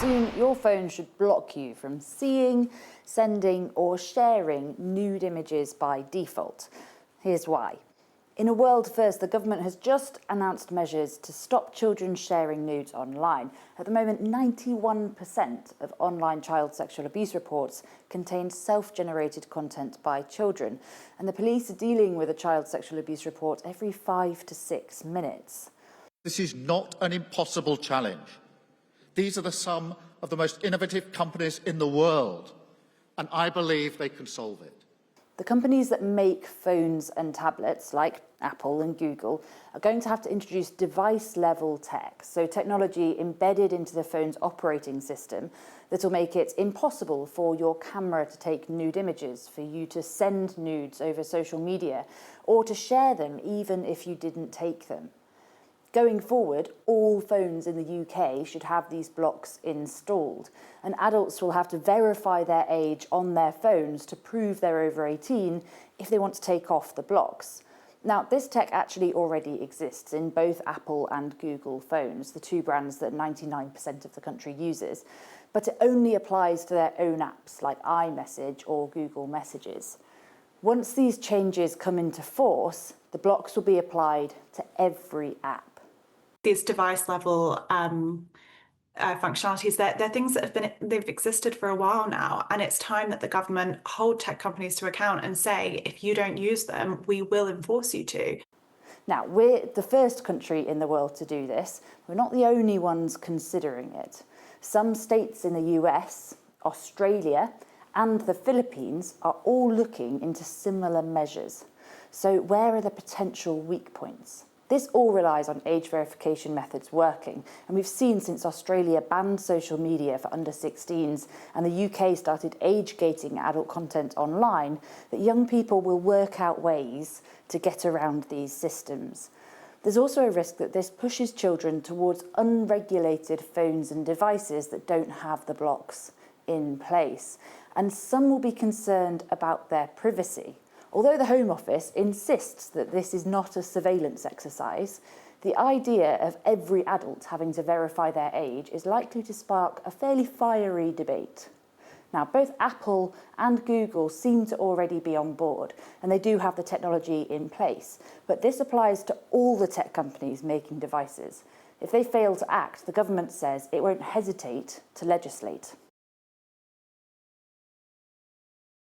Soon, your phone should block you from seeing, sending or sharing nude images by default. Here's why. In a world first, the government has just announced measures to stop children sharing nudes online. At the moment, 91% of online child sexual abuse reports contain self-generated content by children, and the police are dealing with a child sexual abuse report every 5 to 6 minutes. This is not an impossible challenge. These are some of the most innovative companies in the world, and I believe they can solve it. The companies that make phones and tablets, like Apple and Google, are going to have to introduce device-level tech, so technology embedded into the phone's operating system that will make it impossible for your camera to take nude images, for you to send nudes over social media, or to share them even if you didn't take them. Going forward, all phones in the UK should have these blocks installed, and adults will have to verify their age on their phones to prove they're over 18 if they want to take off the blocks. Now, this tech actually already exists in both Apple and Google phones, the two brands that 99% of the country uses, but it only applies to their own apps like iMessage or Google Messages. Once these changes come into force, the blocks will be applied to every app. These device-level functionalities, they're things that they've existed for a while now, and it's time that the government hold tech companies to account and say, if you don't use them, we will enforce you to. Now, we're the first country in the world to do this. We're not the only ones considering it. Some states in the US, Australia, and the Philippines are all looking into similar measures. So where are the potential weak points? This all relies on age verification methods working, and we've seen since Australia banned social media for under 16s and the UK started age-gating adult content online, that young people will work out ways to get around these systems. There's also a risk that this pushes children towards unregulated phones and devices that don't have the blocks in place, and some will be concerned about their privacy. Although the Home Office insists that this is not a surveillance exercise, the idea of every adult having to verify their age is likely to spark a fairly fiery debate. Now, both Apple and Google seem to already be on board, and they do have the technology in place, but this applies to all the tech companies making devices. If they fail to act, the government says it won't hesitate to legislate.